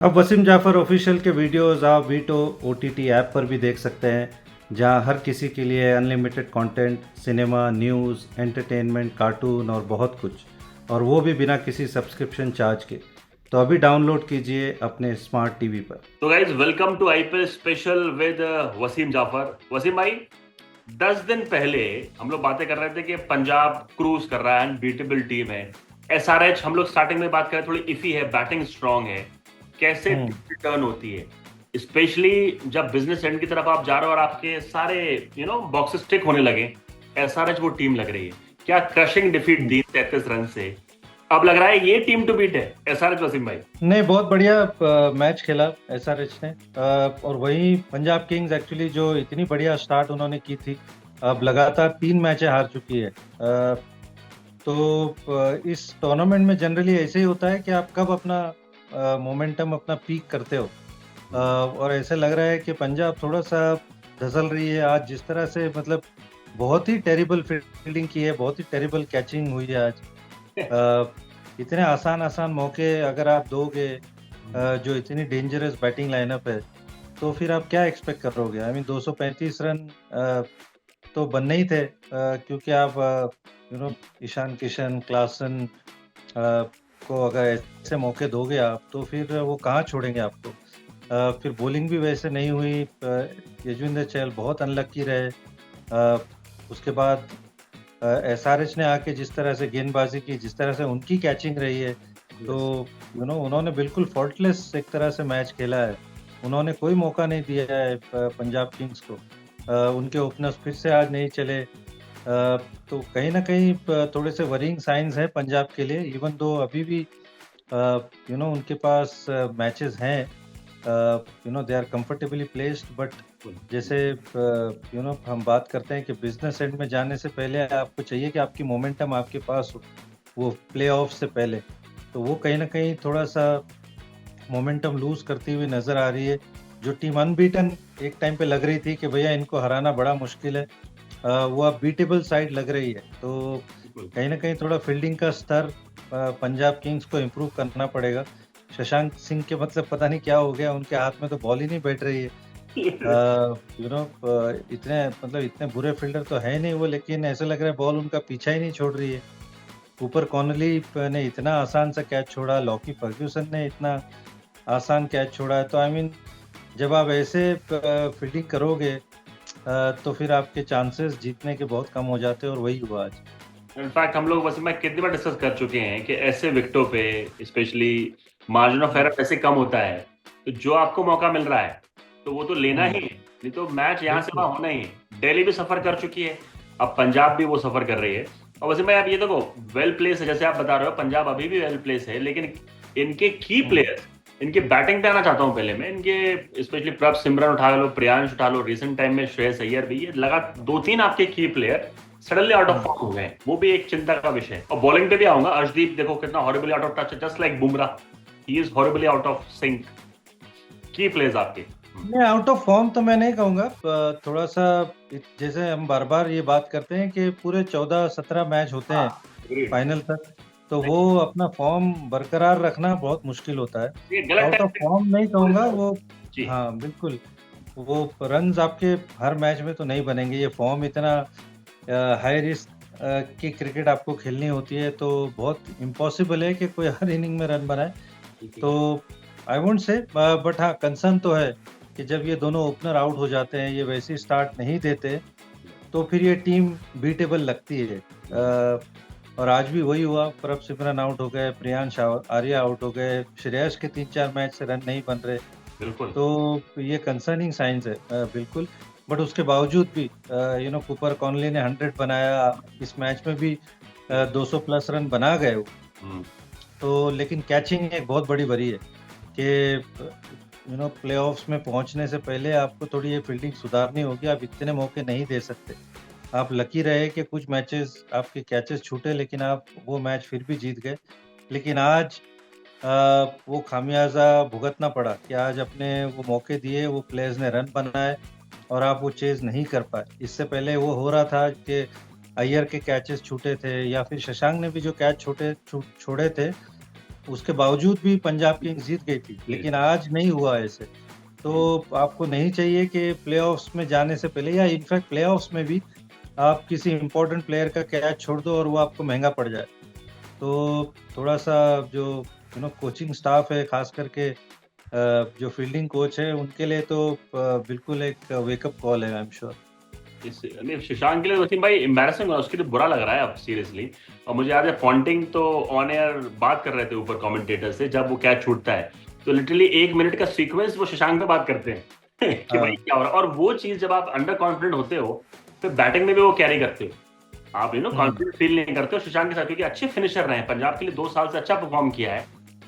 अब वसीम जाफ़र ऑफिशियल के वीडियोज़ आप वीटो ओटीटी ऐप पर भी देख सकते हैं, जहां हर किसी के लिए unlimited content, cinema, news, entertainment, cartoon और बहुत कुछ, और वो भी बिना किसी सब्सक्रिप्शन चार्ज के। तो अभी डाउनलोड कीजिए अपने स्मार्ट टीवी पर। तो guys welcome to IPL special with Wasim Jaffer. Wasim भाई, 10 दिन पहले हम लोग बातें कर रहे थे कि पंजाब क्रूज कर रहा है, अनबीटेबल टीम है। एसआरएच हम लोग स्टार्टिंग में बात करें, थोड़ी इफी है, बैटिंग स्ट्रांग है, कैसे टर्न होती है, स्पेशली जब बिजनेस एंड की तरफ आप जा रहे हो और आपके सारे बॉक्सेस टिक होने लगे। एसआरएच वो टीम लग रही है। क्या क्रशिंग डिफीट दी 33 रन से। अब लग रहा है ये टीम टू बीट है एसआरएच। वसीम भाई ने बहुत बढ़िया मैच खेला एसआरएच ने, और वही पंजाब किंग्स एक्चुअली जो इतनी बढ़िया स्टार्ट उन्होंने की थी, अब लगातार 3 मैचें हार चुकी है। तो इस टूर्नामेंट में जनरली ऐसे ही होता है कि आप कब अपना मोमेंटम, अपना पीक करते हो। और ऐसे लग रहा है कि पंजाब थोड़ा सा धसल रही है आज, जिस तरह से मतलब बहुत ही टेरिबल फील्डिंग की है, बहुत ही टेरिबल कैचिंग हुई है आज। इतने आसान आसान मौके अगर आप दोगे, जो इतनी डेंजरस बैटिंग लाइनअप है, तो फिर आप क्या एक्सपेक्ट करोगे? आई मीन 235 रन तो बनने ही थे, क्योंकि आप ईशान किशन, क्लासन को अगर ऐसे मौके दोगे आप, तो फिर वो कहाँ छोड़ेंगे आपको। फिर बॉलिंग भी वैसे नहीं हुई। यजुवेंद्र चहल बहुत अनलक्की रहे। उसके बाद एसआरएच ने आके जिस तरह से गेंदबाजी की, जिस तरह से उनकी कैचिंग रही है, तो उन्होंने बिल्कुल फॉल्टलेस एक तरह से मैच खेला है। उन्होंने कोई मौका नहीं दिया है पंजाब किंग्स को। उनके ओपनर्स फिर से आज नहीं चले। तो कहीं ना कहीं थोड़े से वरिंग साइंस है पंजाब के लिए, इवन दो अभी भी उनके पास मैचेस हैं, they are comfortably placed. But जैसे हम बात करते हैं कि बिजनेस एंड में जाने से पहले आपको चाहिए कि आपकी मोमेंटम आपके पास हो, वो प्ले ऑफ से पहले। तो वो कहीं ना कहीं थोड़ा सा मोमेंटम लूज करती हुई नजर आ रही है। जो टीम अनबीटन एक टाइम पे लग रही थी कि भैया इनको हराना बड़ा मुश्किल है, वो अब बीटेबल साइड लग रही है। तो कहीं ना कहीं थोड़ा फील्डिंग का स्तर पंजाब किंग्स को इम्प्रूव करना पड़ेगा। शशांक सिंह के मतलब पता नहीं क्या हो गया, उनके हाथ में तो बॉल ही नहीं बैठ रही है। इतने मतलब इतने बुरे फील्डर तो है नहीं वो, लेकिन ऐसा लग रहा है बॉल उनका पीछा ही नहीं छोड़ रही है। ऊपर कॉर्नली ने इतना आसान सा कैच छोड़ा, लॉकी फर्ग्यूसन ने इतना आसान कैच छोड़ा है। तो आई मीन जब आप ऐसे फील्डिंग करोगे, तो फिर आपके चांसेस जीतने के बहुत कम हो जाते हैं, और वही हुआ आज। इनफैक्ट हम लोग वैसे मैं कितनी बार डिस्कस कर चुके हैं कि ऐसे विकेटों पे स्पेशली मार्जिन ऑफ एरर ऐसे कम होता है, तो जो आपको मौका मिल रहा है तो वो तो लेना ही है, नहीं तो मैच यहाँ से बिल्कुल। वहां होना ही है। दिल्ली भी सफर कर चुकी है, अब पंजाब भी वो सफर कर रही है। और वैसे मैं अब ये देखो, वेल प्लेस है जैसे आप बता रहे हो, पंजाब अभी भी वेल प्लेस है, लेकिन इनके की प्लेयर्स, इनकी बैटिंग पे आना चाहता हूँ पहले मैं। इनके स्पेशली प्रभ सिमरन उठा लो, प्रियांश उठा लो, रिसेंट टाइम में श्रेयस अय्यर भी, ये लगा 2-3 आपके की player suddenly out of form हो गए, वो भी एक चिंता का विषय है। और बॉलिंग पे भी आऊंगा, अर्शदीप देखो कितना हॉरिबली आउट ऑफ टच है, just like Bumrah, he is horribly out of sync. की प्लेयर्स आपके। नहीं, आउट ऑफ फॉर्म तो मैं नहीं कहूंगा। थोड़ा सा जैसे हम बार बार ये बात करते हैं कि पूरे 14-17 मैच होते हाँ, हैं फाइनल तक, तो वो अपना फॉर्म बरकरार रखना बहुत मुश्किल होता है। ये गलत आउट ऑफ फॉर्म नहीं कहूंगा टाइम वो। जी। हाँ बिल्कुल, वो रन्स आपके हर मैच में तो नहीं बनेंगे। ये फॉर्म इतना हाई रिस्क की क्रिकेट आपको खेलनी होती है, तो बहुत इम्पॉसिबल है कि कोई हर इनिंग में रन बनाए। तो आई वोंट से, बट हाँ कंसर्न तो है कि जब ये दोनों ओपनर आउट हो जाते हैं, ये वैसी स्टार्ट नहीं देते, तो फिर ये टीम बीटेबल लगती है। और आज भी वही हुआ, प्रभ सिमरन आउट हो गए, प्रियांश आर्या आउट हो गए, श्रेयस के 3-4 मैच से रन नहीं बन रहे। बिल्कुल। तो ये कंसर्निंग साइंस है, बिल्कुल। बट उसके बावजूद भी कूपर कॉनली ने 100 बनाया, इस मैच में भी 200 प्लस रन बना गए वो। तो लेकिन कैचिंग एक बहुत बड़ी वरी है कि प्लेऑफ्स में पहुंचने से पहले आपको थोड़ी ये फील्डिंग सुधारनी होगी। आप इतने मौके नहीं दे सकते। आप लकी रहे कि कुछ मैचेस आपके कैचेस छूटे, लेकिन आप वो मैच फिर भी जीत गए। लेकिन आज वो खामियाजा भुगतना पड़ा कि आज अपने वो मौके दिए, वो प्लेयर्स ने रन बनाए, और आप वो चेज नहीं कर पाए। इससे पहले वो हो रहा था कि अय्यर के कैचेस छूटे थे, या फिर शशांक ने भी जो कैच छोड़े थे, उसके बावजूद भी पंजाब किंग्स जीत गई थी, लेकिन आज नहीं हुआ ऐसे। तो आपको नहीं चाहिए कि प्लेऑफ्स में जाने से पहले या इनफैक्ट प्लेऑफ्स में भी आप किसी इम्पोर्टेंट प्लेयर का कैच छोड़ दो और वो आपको महंगा पड़ जाए। तो थोड़ा सा जो कोचिंग स्टाफ है, खास करके जो फील्डिंग कोच है, उनके लिए तो बिल्कुल एक वेकअप कॉल है, आई एम श्योर। नहीं, शशांक के लिए वसीम भाई एम्बैरेसिंग, उसके लिए बुरा लग रहा है अब सीरियसली। और मुझे याद है पॉन्टिंग तो ऑन एयर बात कर रहे थे ऊपर कमेंटेटर से, जब वो कैच छूटता है तो लिटरली 1 मिनट का सीक्वेंस वो शशांक पे बात करते हैं कि भाई क्या हो रहा है। और वो चीज जब आप अंडर कॉन्फिडेंट होते हो फिर बैटिंग में भी वो कैरी करते हो, आप कॉन्फिडेंट फील नहीं करते हो शशांक के साथ, क्योंकि अच्छे फिनिशर रहे हैं पंजाब के लिए, 2 साल से अच्छा परफॉर्म किया है।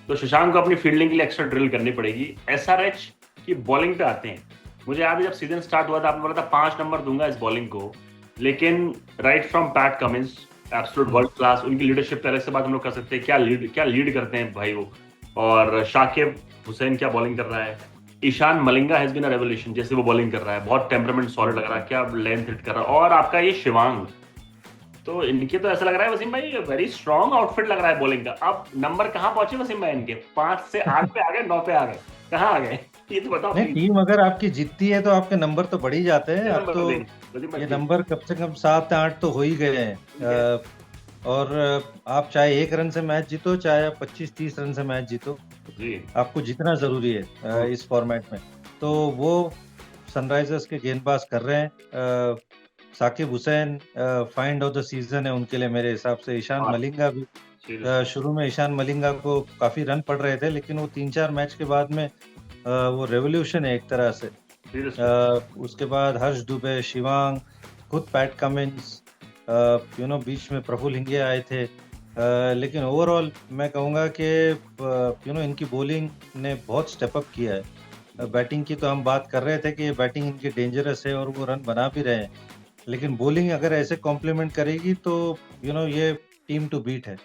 तो शशांक को अपनी फील्डिंग के लिए एक्स्ट्रा ड्रिल करनी पड़ेगी। एसआरएच की बॉलिंग पे आते हैं। मुझे याद है जब सीजन स्टार्ट हुआ था आपने बोला था 5 नंबर दूंगा इस बॉलिंग को, लेकिन right from PAT Cummins absolute world class, उनकी लीडरशिप पे अलग से बात हम लोग कर सकते हैं, क्या लीड करते हैं भाई वो। और शाकिब हुसैन क्या बॉलिंग कर रहा है। Eshan Malinga has been a revolution, जैसे वो बॉलिंग कर रहा है, बहुत टेम्परामेंट सॉलिड लग रहा है, क्या लेंथ हिट कर रहा है। और आपका ये शिवांग, तो इनके तो ऐसा लग रहा है वसीम भाई वेरी स्ट्रॉन्ग आउटफिट लग रहा है बॉलिंग का। अब नंबर कहाँ पहुंचे वसीम भाई इनके, 5 से 8 पे आ गए, 9 पे आ गए, कहाँ आ गए ये तो बताओ नहीं, प्लीज। टीम अगर आपकी जीतती है तो आपके नंबर तो बढ़ ही जाते हैं। अब नंबर तो वसीम भाई ये please। नंबर कम से कम 7-8 तो हो ही गए हैं। ठीक है। और आप चाहे 1 रन से मैच जीतो, चाहे आप 25-30 रन से मैच जीतो, जी आपको जीतना जरूरी है इस फॉर्मेट में। तो वो सनराइजर्स के गेंदबाज कर रहे हैं। Sakib Hussain find of the season है उनके लिए मेरे हिसाब से। ईशान हाँ, मलिंगा भी seriously, शुरू में ईशान मलिंगा को काफी रन पड़ रहे थे, लेकिन वो 3-4 मैच के बाद में वो रेवोल्यूशन है एक तरह से। seriously। उसके बाद हर्ष दुबे, शिवांग, खुद पैट कमिंस, बीच में प्रफुल्ल हिंगे आए थे। लेकिन ओवरऑल मैं कहूँगा कि इनकी बॉलिंग ने बहुत स्टेप अप किया है। बैटिंग की तो हम बात कर रहे थे कि बैटिंग इनकी डेंजरस है और वो रन बना भी रहे हैं, लेकिन बॉलिंग अगर ऐसे कॉम्प्लीमेंट करेगी तो ये टीम टू बीट है।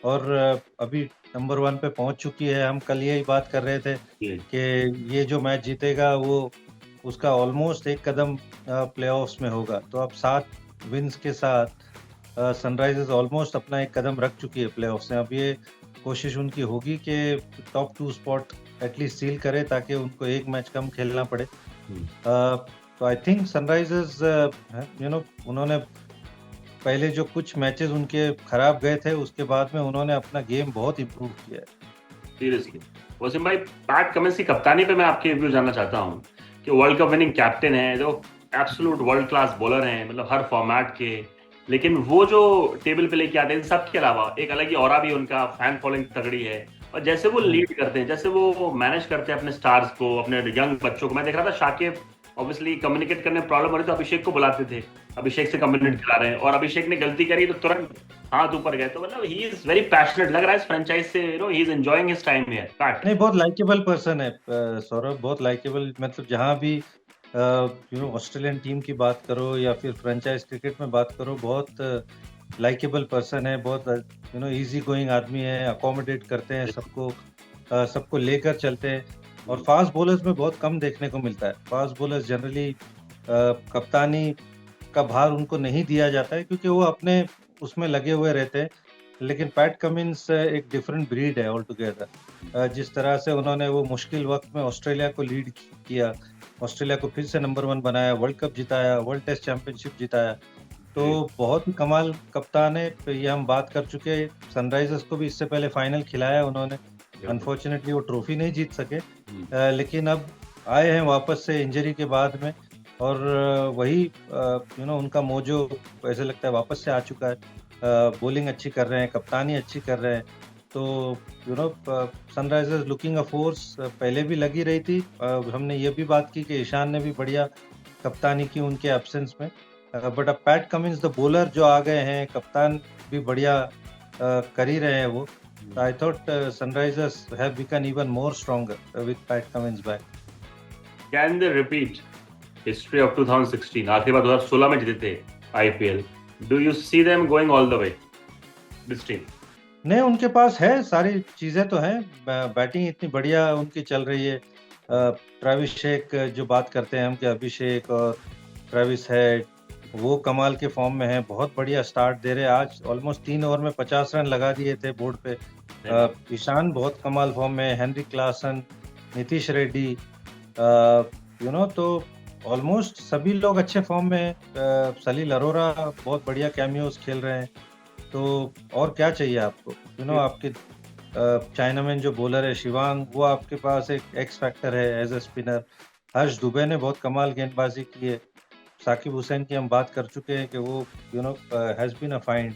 और अभी नंबर 1 पे पहुंच चुकी है। हम कल यही बात कर रहे थे जी, कि ये जो मैच जीतेगा वो उसका ऑलमोस्ट एक कदम प्लेऑफ्स में होगा। तो अब 7 विन्स के साथ सनराइजर्स ऑलमोस्ट अपना एक कदम रख चुकी है प्लेऑफ्स में। अब ये कोशिश उनकी होगी कि टॉप 2 स्पॉट एटलीस्ट सील करे, ताकि उनको एक मैच कम खेलना पड़े। तो आई थिंक सनराइजर्स उन्होंने पहले जो कुछ मैचेस उनके खराब गए थे, उसके बाद में उन्होंने अपना गेम बहुत इम्प्रूव किया है। सीरियसली वसीम भाई, पैट कमिंस की कप्तानी पे मैं आपके रिव्यू जानना चाहता हूँ कि वर्ल्ड कप विनिंग कैप्टन है, जो एब्सोल्यूट वर्ल्ड क्लास बॉलर हैं, मतलब हर फॉर्मेट के। लेकिन वो जो टेबल पे लेके आते हैं, इन सब के अलावा एक अलग ही ऑरा भी उनका, फैन फॉलोइंग तगड़ी है। और जैसे वो लीड करते हैं, जैसे वो मैनेज करते हैं अपने स्टार्स को, अपने यंग बच्चों को। मैं देख रहा था शाकिब ऑब्वियसली कम्युनिकेट करने में प्रॉब्लम हो रही तो अभिषेक को बुलाते थे, अभिषेक से कम्युनिकेट करा रहे हैं, और अभिषेक ने गलती करी तो तुरंत हाथ ऊपर गए। तो मतलब ही इज वेरी पैशनेट, लग रहा है इस फ्रेंचाइज से, he is enjoying his time here. PAT नहीं, बहुत लाइकेबल पर्सन है सौरभ, बहुत लाइकेबल। मतलब जहाँ भी ऑस्ट्रेलियन टीम की बात करो या फिर फ्रेंचाइज क्रिकेट में बात करो, बहुत लाइकेबल पर्सन है। बहुत इजी गोइंग आदमी है, अकोमोडेट करते हैं सबको, सबको लेकर चलते हैं। और फास्ट बॉलर्स में बहुत कम देखने को मिलता है। फास्ट बॉलर्स जनरली कप्तानी का भार उनको नहीं दिया जाता है, क्योंकि वो अपने उसमें लगे हुए रहते हैं। लेकिन पैट कमिंस एक डिफरेंट ब्रीड है ऑल टुगेदर। जिस तरह से उन्होंने वो मुश्किल वक्त में ऑस्ट्रेलिया को लीड किया, ऑस्ट्रेलिया को फिर से नंबर 1 बनाया, वर्ल्ड कप जिताया, वर्ल्ड टेस्ट चैंपियनशिप जिताया, तो बहुत ही कमाल कप्तान है। तो ये हम बात कर चुके हैं। सनराइजर्स को भी इससे पहले फाइनल खिलाया उन्होंने, अनफॉर्चुनेटली वो ट्रॉफी नहीं जीत सके। लेकिन अब आए हैं वापस से इंजरी के बाद में, और वही उनका मोजो ऐसे लगता है वापस से आ चुका है। बॉलिंग अच्छी कर रहे हैं, कप्तानी अच्छी कर रहे हैं। तो सनराइजर्स लुकिंग अ फोर्स पहले भी लगी रही थी। हमने ये भी बात की कि ईशान ने भी बढ़िया कप्तानी की उनके एब्सेंस में। बट अब पैट कमिंस द बॉलर जो आ गए हैं, कप्तान भी बढ़िया कर ही रहे हैं वो। I thought Sunrisers have become even more stronger with Pat Cummins back. Can they repeat history of 2016, आखिरी बार 2016 में जीते थे IPL. Do you see them going all the way this team? नहीं, उनके पास है, सारी चीजें तो हैं। बैटिंग इतनी बढ़िया उनकी चल रही है। ट्रेविस शेक जो बात करते हैं हम कि अभिषेक और ट्रेविस हेड, वो कमाल के फॉर्म में है, बहुत बढ़िया स्टार्ट दे रहे हैं। आज ऑलमोस्ट 3 ओवर में 50 रन लगा दिए थे बोर्ड पे। ईशान बहुत कमाल फॉर्म में, हेनरी क्लासन, नीतीश रेड्डी, तो ऑलमोस्ट सभी लोग अच्छे फॉर्म में हैं। सलील अरोरा बहुत बढ़िया कैमियोज खेल रहे हैं। तो और क्या चाहिए आपको? आपके चाइनामैन जो बॉलर है शिवांग, वो आपके पास एक एक्स फैक्टर है एज ए स्पिनर। हर्ष दुबे ने बहुत कमाल गेंदबाजी की है। साकिब हुसैन की हम बात कर चुके हैं कि वो हैज बीन अ फाइंड,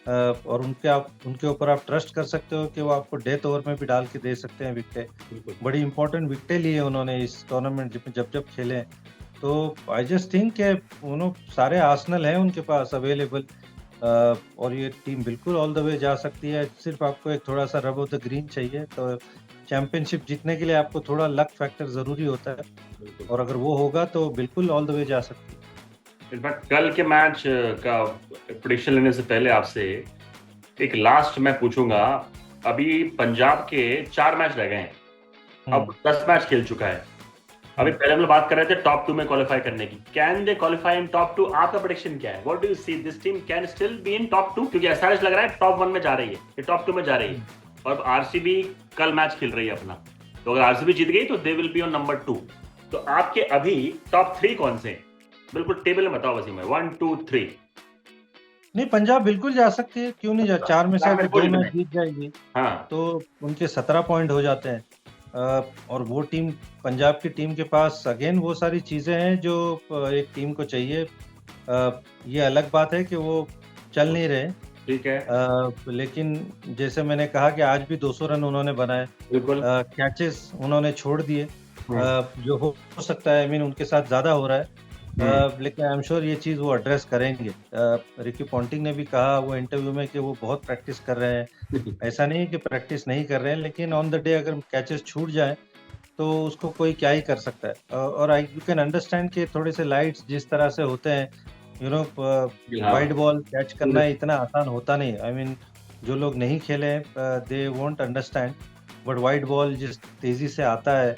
और उनके ऊपर आप ट्रस्ट कर सकते हो कि वो आपको डेथ ओवर में भी डाल के दे सकते हैं विकेटें। बड़ी इंपॉर्टेंट विकेटें ली है उन्होंने इस टूर्नामेंट में जब खेले। तो आई जस्ट थिंक के सारे आर्सेनल हैं उनके पास अवेलेबल, और ये टीम बिल्कुल ऑल द वे जा सकती है। सिर्फ आपको एक थोड़ा सा रब ऑफ द ग्रीन चाहिए। तो चैंपियनशिप जीतने के लिए आपको थोड़ा लक फैक्टर जरूरी होता है, और अगर वो होगा तो बिल्कुल ऑल द वे जा सकती है। इनफैक्ट कल के मैच का प्रेडिक्शन लेने से पहले आपसे एक लास्ट मैं पूछूंगा। अभी पंजाब के 4 मैच रह गए हैं, अब 10 मैच खेल चुका है। अभी पहले हम लोग बात कर रहे थे टॉप 2 में क्वालिफाई करने की। Can they qualify in top 2? आपका प्रेडिक्शन क्या है? What do you see this team can still be in top 2? क्योंकि एसआरएच लग रहा है टॉप 1 में जा रही है, ये टॉप 2 में जा रही है, और आरसीबी कल मैच खेल रही है अपना। तो अगर आरसीबी जीत गई तो दे विल बी ऑन नंबर 2। तो आपके अभी टॉप 3 कौन से हैं? बिल्कुल टेबल में बताओ वसीम भाई, 1 2 3। नहीं, पंजाब बिल्कुल जा सकती है, क्यों नहीं जा? 4 में से अगर 2 मैच जीत जाएगी हाँ, तो उनके 17 पॉइंट हो जाते हैं। और वो टीम, पंजाब की टीम के पास अगेन वो सारी चीजें हैं जो एक टीम को चाहिए। ये अलग बात है कि वो चल नहीं रहे, ठीक है, लेकिन जैसे मैंने कहा कि आज भी 200 रन उन्होंने बनाए, बिल्कुल कैचेस उन्होंने छोड़ दिए, जो हो सकता है, आई मीन उनके साथ ज्यादा हो रहा है। लेकिन आई एम श्योर ये चीज वो एड्रेस करेंगे। रिकी पॉन्टिंग ने भी कहा वो इंटरव्यू में कि वो बहुत प्रैक्टिस कर रहे हैं। ऐसा नहीं है कि प्रैक्टिस नहीं कर रहे हैं, लेकिन ऑन द डे अगर कैचेस छूट जाए तो उसको कोई क्या ही कर सकता है। और आई यू कैन अंडरस्टैंड कि थोड़े से लाइट्स जिस तरह से होते हैं, वाइड बॉल कैच करना इतना आसान होता नहीं। आई मीन जो लोग नहीं खेले they won't understand, but wide ball जिस तेजी से आता है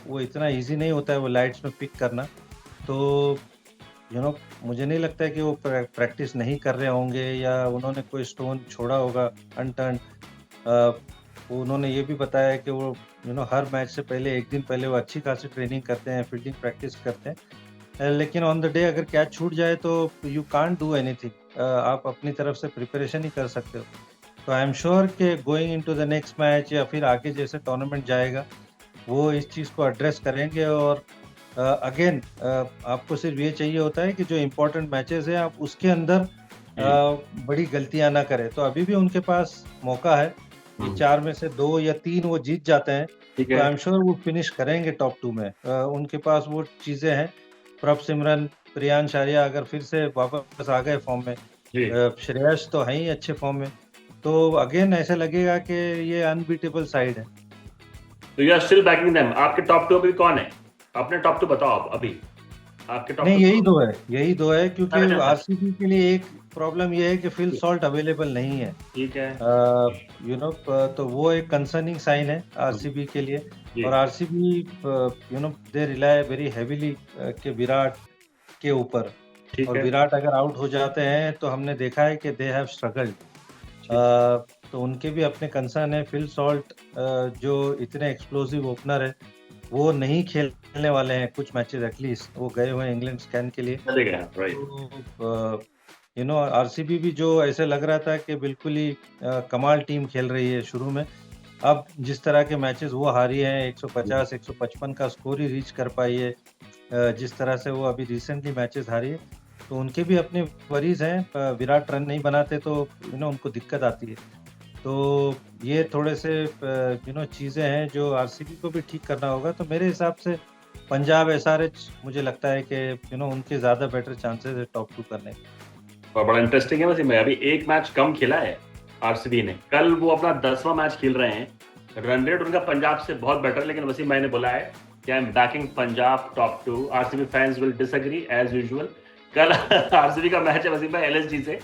वो इतना इजी नहीं होता है वो लाइट्स में पिक करना। तो मुझे नहीं लगता है कि वो प्रैक्टिस नहीं कर रहे होंगे या उन्होंने कोई स्टोन छोड़ा होगा अनटर्न। उन्होंने ये भी बताया कि वो हर मैच से पहले एक दिन पहले वो अच्छी खासी ट्रेनिंग करते हैं, फील्डिंग प्रैक्टिस करते हैं। लेकिन ऑन द डे अगर कैच छूट जाए तो यू कांट डू एनीथिंग। आप अपनी तरफ से प्रिपरेशन ही कर सकते हो। तो आई एम श्योर कि going into the next match या फिर आगे जैसे टूर्नामेंट जाएगा वो इस चीज़ को एड्रेस करेंगे। और अगेन आपको सिर्फ ये चाहिए होता है कि जो इम्पोर्टेंट मैचेस है आप उसके अंदर बड़ी गलतियां ना करें। तो अभी भी उनके पास मौका है, 4 में से 2 या 3 वो जीत जाते हैं तो आई एम श्योर वो फिनिश करेंगे टॉप 2 में। उनके पास वो चीजें हैं। प्रभ सिमरन, प्रियांश आर्या अगर फिर से वापस आ गए फॉर्म में, श्रेयस तो है ही अच्छे फॉर्म में, तो अगेन ऐसे लगेगा कि ये अनबीटेबल साइड है। तो you are still backing them. आपके टॉप 2 अभी कौन है? अपने टॉप 2 बताओ आप अभी। आपके टॉप नहीं, यही दो है क्योंकि आरसीबी के लिए एक प्रॉब्लम ये है कि फिल सॉल्ट अवेलेबल नहीं है। ठीक है, तो वो एक कंसर्निंग साइन है आरसीबी के लिए। और आरसीबी दे रिलाय वेरी हेवीली के विराट के ऊपर, और विराट अगर आउट हो जाते हैं तो हमने देखा है कि दे हैव स्ट्रगल्ड। तो उनके भी अपने कंसर्न है। फिल सॉल्ट जो इतने एक्सप्लोसिव ओपनर है वो नहीं खेलने वाले हैं कुछ मैचेस, एटलीस्ट वो गए हुए हैं इंग्लैंड स्कैन के लिए। आरसीबी भी जो ऐसे लग रहा था कि बिल्कुल ही कमाल टीम खेल रही है शुरू में, अब जिस तरह के मैचेस वो हारी हैं, 150 155 का स्कोर ही रीच कर पाई है, जिस तरह से वो अभी रिसेंटली मैचेस हारी है, तो उनके भी अपने वरीज हैं। विराट रन नहीं बनाते तो उनको दिक्कत आती है। तो ये थोड़े से चीज़ें हैं जो आरसीबी को भी ठीक करना होगा। तो मेरे हिसाब से पंजाब एसआरएच मुझे लगता है कि उनके ज़्यादा बेटर चांसेस है टॉप 2 करने के। और बड़ा इंटरेस्टिंग है वैसे, मैं अभी एक मैच कम खेला है आरसीबी ने। कल वो अपना 10वां मैच खेल रहे हैं। रन रेट उनका पंजाब से बहुत बेटर, लेकिन वसीम भाई ने बोला है कि I am backing Punjab top 2। RCB fans will disagree as usual. कल आरसीबी का मैच है वसीम भाई एलएसजी से।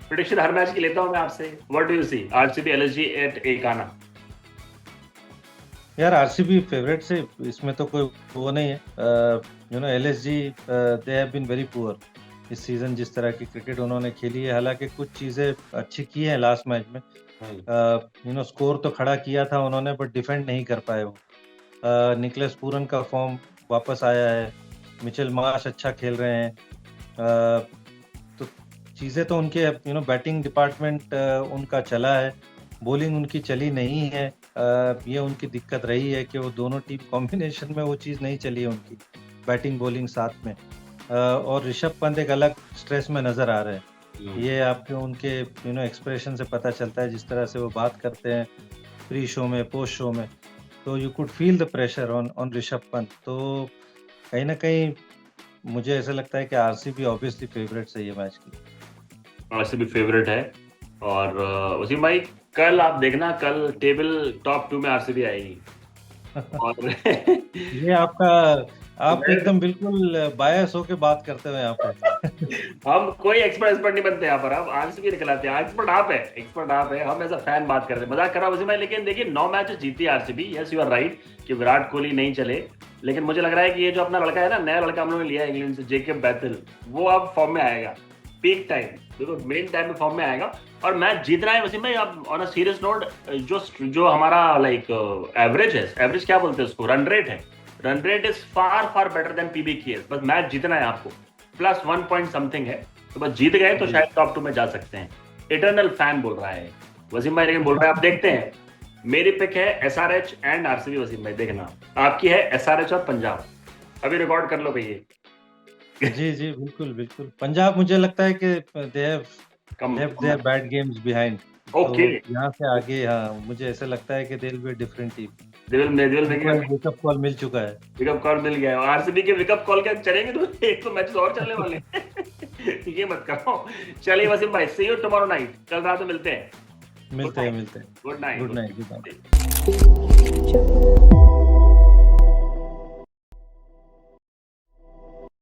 प्रेडिक्शन हर मैच की लेता हूं मैं आपसे। What do you see RCB LSG at Ekana? यार आरसीबी फेवरेट से इसमें तो कोई वो नहीं है। LSG they have been very poor. इस सीज़न जिस तरह की क्रिकेट उन्होंने खेली है, हालाँकि कुछ चीज़ें अच्छी की हैं लास्ट मैच में। स्कोर तो खड़ा किया था उन्होंने बट डिफेंड नहीं कर पाए वो। निकलस पूरन का फॉर्म वापस आया है, मिचेल मार्श अच्छा खेल रहे हैं। तो चीज़ें तो उनके बैटिंग डिपार्टमेंट उनका चला है, बॉलिंग उनकी चली नहीं है। ये उनकी दिक्कत रही है कि वो दोनों टीम कॉम्बिनेशन में वो चीज़ नहीं चली है उनकी, बैटिंग बॉलिंग साथ में। और ऋषभ पंत एक अलग स्ट्रेस में नज़र आ रहे हैं। ये आपके उनके एक्सप्रेशन से पता चलता है, जिस तरह से वो बात करते हैं प्री शो में, पोस्ट शो में, तो you could feel the pressure on Rishabh Pant. तो कहीं न कहीं मुझे ऐसा लगता है कि आरसीबी ऑब्वियसली फेवरेट्स है ये मैच की। आरसीबी फेवरेट है। और वसीम भाई, कल आप देखना, कल टेबल टॉप 2 में आरसीबी आएगी। और ये आप एकदम बिल्कुल बायस होके बात करते हो यहाँ पे। हम कोई एक्सपर्ट नहीं बनते यहाँ पर, हम आरसीबी निकलाते हैं। एक्सपर्ट आप है, हम ऐसा फैन बात कर रहे हैं, मजाक कर रहा हूँ वसीम भाई। लेकिन देखिए 9 मैच जीती RCB, yes you are right कि विराट कोहली नहीं चले, लेकिन मुझे लग रहा है कि ये जो अपना लड़का है ना, नया लड़का हम लोगों ने लिया है इंग्लैंड से, जेकब बैथल, वो अब फॉर्म में आएगा। पीक टाइम, देखो मेन टाइम में फॉर्म में आएगा और मैच जीतना है वसीम भाई। अब ऑन अ सीरियस नोट, जो हमारा लाइक एवरेज क्या बोलते हैं उसको, run rate is far better than PB की है। बस मैच जीतना है आपको, प्लस 1 पॉइंट समथिंग है, तो बस जीत गए तो शायद टॉप 2 में जा सकते हैं। इटर्नल फैन बोल रहा है वसीम भाई, लेकिन बोल रहा है आप देखते हैं। मेरी पिक है एसआरएच एंड आरसीबी। वसीम भाई देखना, आपकी है एसआरएच और पंजाब। अभी रिकॉर्ड कर लो भैया। जी, बिल्कुल। पंजाब मुझे लगता है कि they have left their bad games behind. Okay, तो यहाँ से आगे मुझे ऐसा लगता है कि they will be different team. Wake up wake up call मिल चुका है। कॉल मिल गया है। आरसीबी के विकअप कॉल क्या चलेंगे तो एक तो मैच और चलने वाले हैं। ये मत करो। चलिए वसीम भाई, सी यू टुमारो नाइट, कल रात में मिलते हैं। मिलते हैं। Good night. Good night.